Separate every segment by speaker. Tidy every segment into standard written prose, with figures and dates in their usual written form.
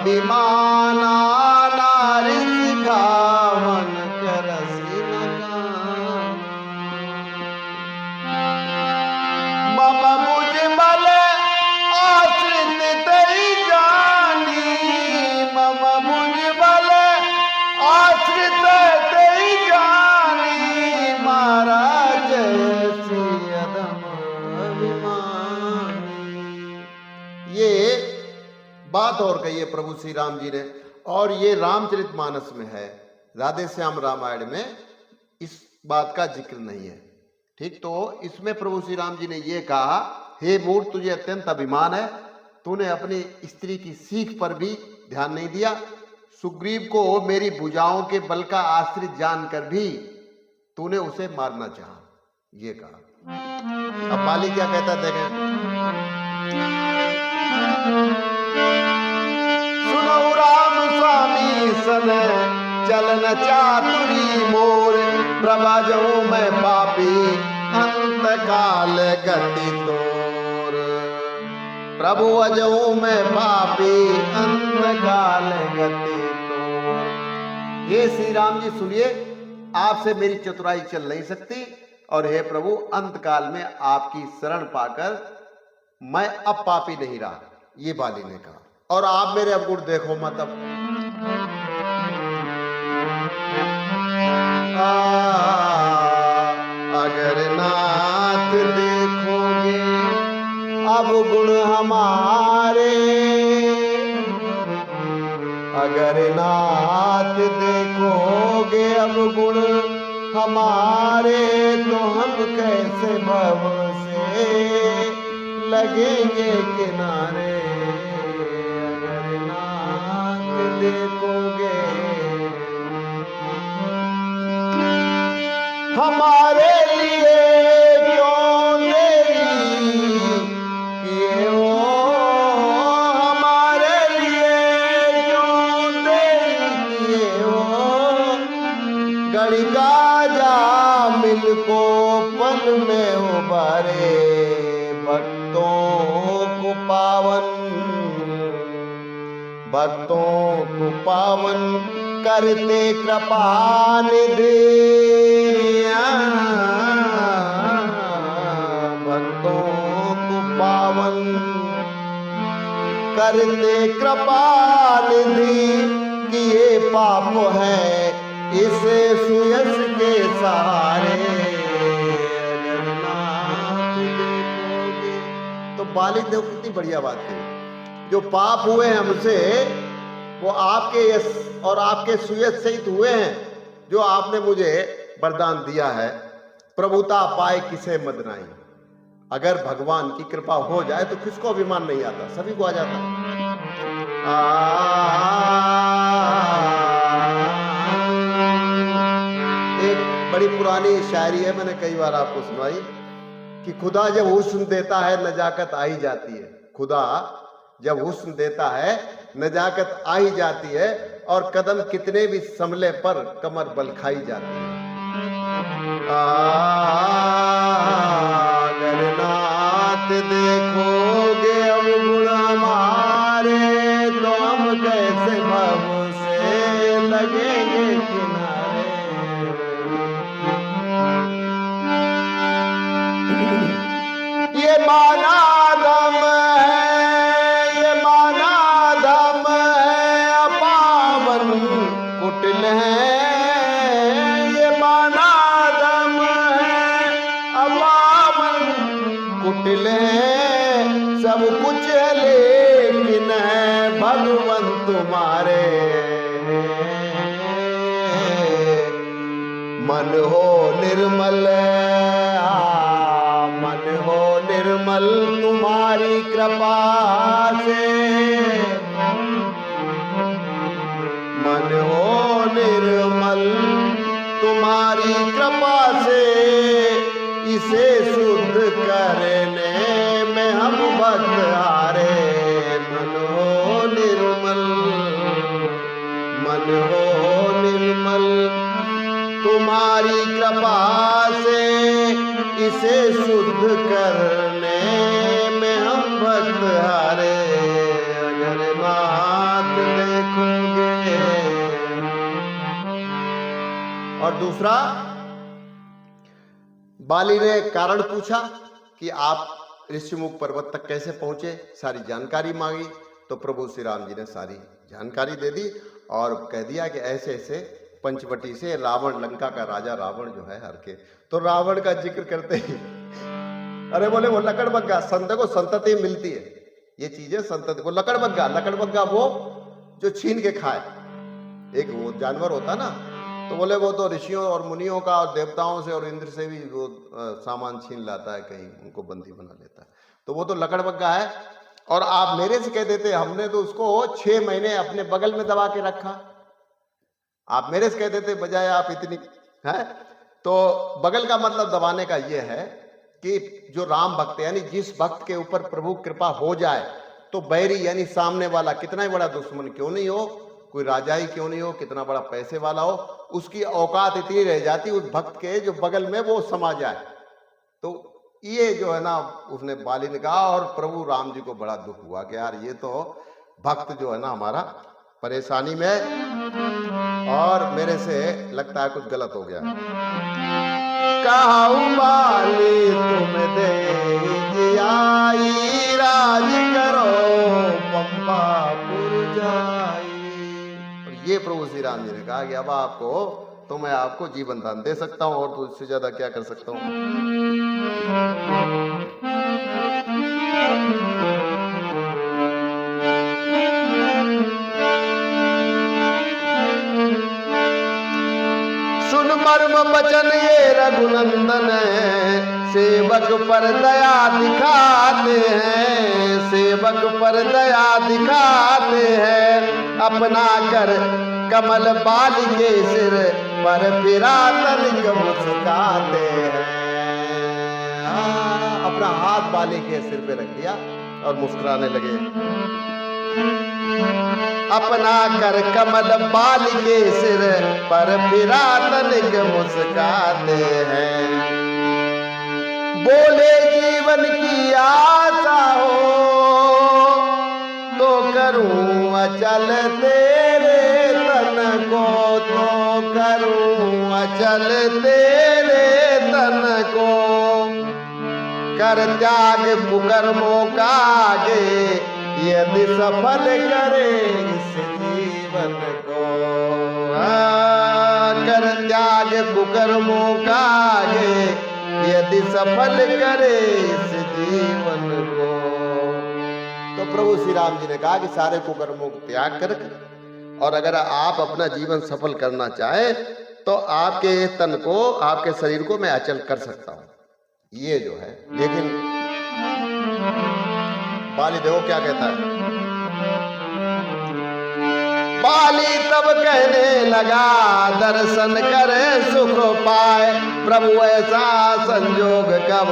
Speaker 1: अभिमाना नारी सिखावन करसी न मम मुझ बल आश्रित तई जानी मम मुझ बल आश्रित तई जानी महाराज श्री अदम अभिमानी। ये बात और कही है प्रभु श्री राम जी ने, और ये रामचरितमानस में है, राधे श्याम रामायण में इस बात का जिक्र नहीं है। ठीक, तो इसमें प्रभु श्री राम जी ने ये कहा, हे मूर्ख तुझे अत्यंत अभिमान है, तूने अपनी स्त्री की सीख पर भी ध्यान नहीं दिया, सुग्रीव को मेरी भुजाओं के बल का आश्रित जानकर भी तूने उसे मारना चाहा, ये कहा। अब बाली क्या कहता है देखें, सुनो राम स्वामी सन चलन चातुरी मोर, प्रभा जाऊं मैं पापी अंत काल गति तोर, प्रभु अजऊं मैं पापी अंत काल गति तोर। हे श्री राम जी सुनिए, आपसे मेरी चतुराई चल नहीं सकती, और हे प्रभु अंत काल में आपकी शरण पाकर मैं अब पापी नहीं रहा, ये बाली ने कहा। और आप मेरे अवगुण देखो मत अब। अगर नाथ देखोगे अब गुण हमारे, अगर नाथ देखोगे अब गुण हमारे, तो हम कैसे भव से लगेंगे किनारे। अगर नाथ देखोगे हमारे लिए क्यों देरी किए हो, हमारे लिए क्यों देरी किए हो, गड़ी का जा मिल को पल में उबारे, भक्तों को पावन, भक्तों को पावन करते कृपा निधि, भक्तों को पावन करते कृपा निधि, किए पाप है इस सुयस के सहारे। अगर नाथ देखोगे, तो बाली देखो कितनी बढ़िया बात है, जो पाप हुए हमसे वो आपके यश और आपके सुयश से ही हुए हैं, जो आपने मुझे वरदान दिया है। प्रभुता पाए किसे मद नहीं, अगर भगवान की कृपा हो जाए तो किसको अभिमान नहीं आता, सभी को आ जाता। एक बड़ी पुरानी शायरी है, मैंने कई बार आपको सुनाई, कि खुदा जब हुस्न देता है नजाकत आ ही जाती है। खुदा जब हुस्न देता है नजाकत आ ही जाती है, और कदम कितने भी संभले पर कमर बल खाई जाती है। अगर नाथ देखोगे अब गुण हमारे, तो हम कैसे भव से लगेंगे किनारे। ये माना दम है, माना दम है, अपावन कुटिल है, ये माना दम है, अपावन कुटिल है, सब कुछ है लेकिन है भगवन तुम्हारे। मन हो निर्मल, मन हो निर्मल तुम्हारी कृपा से, मन हो निर्मल तुम्हारी कृपा से, इसे शुद्ध करने में हम भक्त हारे। मन हो निर्मल, मन हो निर्मल तुम्हारी कृपा से, इसे शुद्ध करने में हम भक्त हारे। अगर नाथ दूसरा, बाली ने कारण पूछा कि आप ऋषिमुख पर्वत तक कैसे पहुंचे, सारी जानकारी मांगी। तो प्रभु श्री राम जी ने सारी जानकारी दे दी और कह दिया कि ऐसे ऐसे पंचवटी से रावण, लंका का राजा रावण जो है हर के। तो रावण का जिक्र करते ही अरे बोले वो लकड़बग्गा, संत को संतति मिलती है, ये चीजें संतति। वो लकड़बग्गा वो जो छीन के खाए, एक वो जानवर होता ना, तो बोले वो तो ऋषियों और मुनियों का और देवताओं से और इंद्र से भी वो सामान छीन लाता है, कहीं उनको बंदी बना लेता है। तो वो तो लकड़बग्गा है। और आप मेरे से कह देते हमने तो उसको 6 महीने अपने बगल में दबा के रखा, आप मेरे से कह देते बजाय आप इतनी है। तो बगल का मतलब दबाने का ये है कि जो राम भक्त यानी जिस भक्त के ऊपर प्रभु कृपा हो जाए, तो बैरी यानी सामने वाला कितना ही बड़ा दुश्मन क्यों नहीं हो, कोई राजा ही क्यों नहीं हो, कितना बड़ा पैसे वाला हो, उसकी औकात इतनी रह जाती उस भक्त के जो बगल में वो समा जाए। तो ये जो है ना, उसने बाली ने कहा और प्रभु राम जी को बड़ा दुख हुआ कि यार ये तो भक्त जो है ना हमारा परेशानी में, और मेरे से लगता है कुछ गलत हो गया। कहूँ बाली तुम दे आई, राज करो पंपापुर जाई। और ये प्रभु श्री राम जी ने कहा कि अब आपको तो मैं आपको जीवन दान दे सकता हूं, और तो इससे ज्यादा क्या कर सकता हूं। सुन मर्म बचन ये रघुनंदन, सेवक पर दया दिखाते हैं, सेवक पर दया दिखाते हैं। अपना कर कमल बाल के सिर पर फिरा तनिक मुस्काते हैं। अपना हाथ बाली के सिर पे रख दिया और मुस्कुराने लगे। अपना कर कमल बाल के सिर पर फिरा तनिक मुस्काते हैं। बोले जीवन की आशा हो तो करूं अचल तेरे तन को, तो करूं अचल तेरे तन को। कर त्याग कुकर्मों का आगे, यदि सफल करे इस जीवन को। कर त्याग कुकर्मों का आगे, यदि सफल करे इस जीवन को। तो प्रभु श्री राम जी ने कहा कि सारे कुकर्मों को त्याग कर, और अगर आप अपना जीवन सफल करना चाहे तो आपके तन को, आपके शरीर को मैं अचल कर सकता हूं, ये जो है। लेकिन बाली देखो क्या कहता है। बाली तब कहने लगा दर्शन करे सुख पाए, प्रभु ऐसा संजोग कब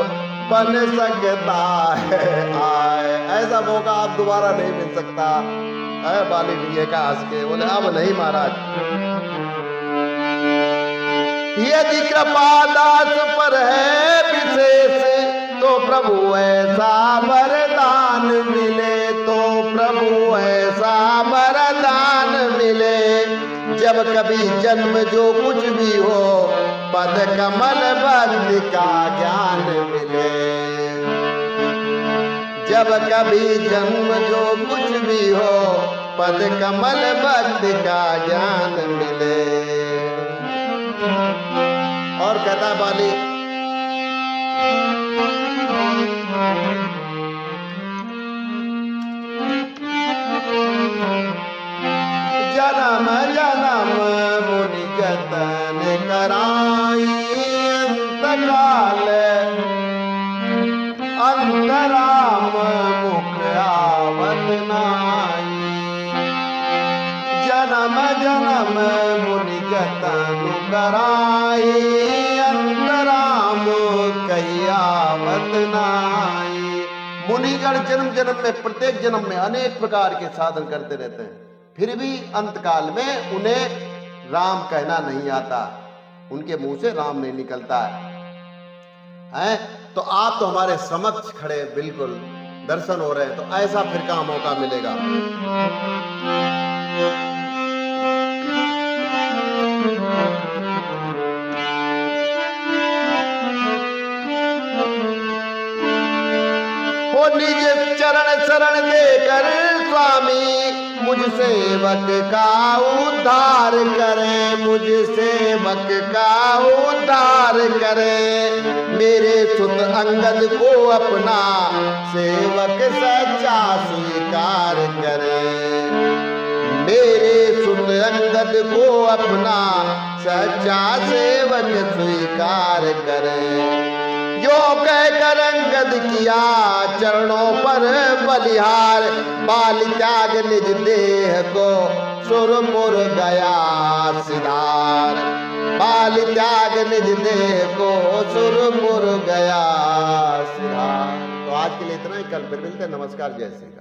Speaker 1: बन सकता है आए। ऐसा मौका आप दोबारा नहीं मिल सकता है। बाली ने ये कहा हंस के, बोले अब नहीं महाराज, यदि कृपा दास पर है विशेष, तो प्रभु ऐसा वरदान मिले, तो प्रभु ऐसा वरदान मिले। जब कभी जन्म जो कुछ भी हो, पद कमल भक्ति का ज्ञान मिले। जब कभी जन्म जो कुछ भी हो, पद कमल भक्ति का ज्ञान मिले। और कहता बाली, जन्म जन्म मुनि जतन कराई, अंतकाल अंतराम मुख आवत नाई। जन्म जन्म मुनि जतन कराई, अंतराम कही आवत नाई। मुनिगण जन्म जन्म में, प्रत्येक जन्म में अनेक प्रकार के साधन करते रहते हैं, फिर भी अंतकाल में उन्हें राम कहना नहीं आता, उनके मुंह से राम नहीं निकलता है। तो आप तो हमारे समक्ष खड़े, बिल्कुल दर्शन हो रहे हैं, तो ऐसा फिर कहां मौका मिलेगा। वो निज चरण शरण देकर स्वामी मुझ सेवक का उद्धार करे, मुझ सेवक का उद्धार करे। मेरे सुत अंगद को अपना सेवक सच्चा स्वीकार करे, मेरे सुत अंगद को अपना सच्चा सेवक स्वीकार करे। जो कहकर अंगद किया चरणों पर बलिहार, बाल त्याग निज देह को सुरपुर गया सिधार, बाल त्याग निज देह को सुरपुर गया सिधार। तो आज के लिए इतना ही, कल फिर मिलते हैं। नमस्कार, जय श्री राम।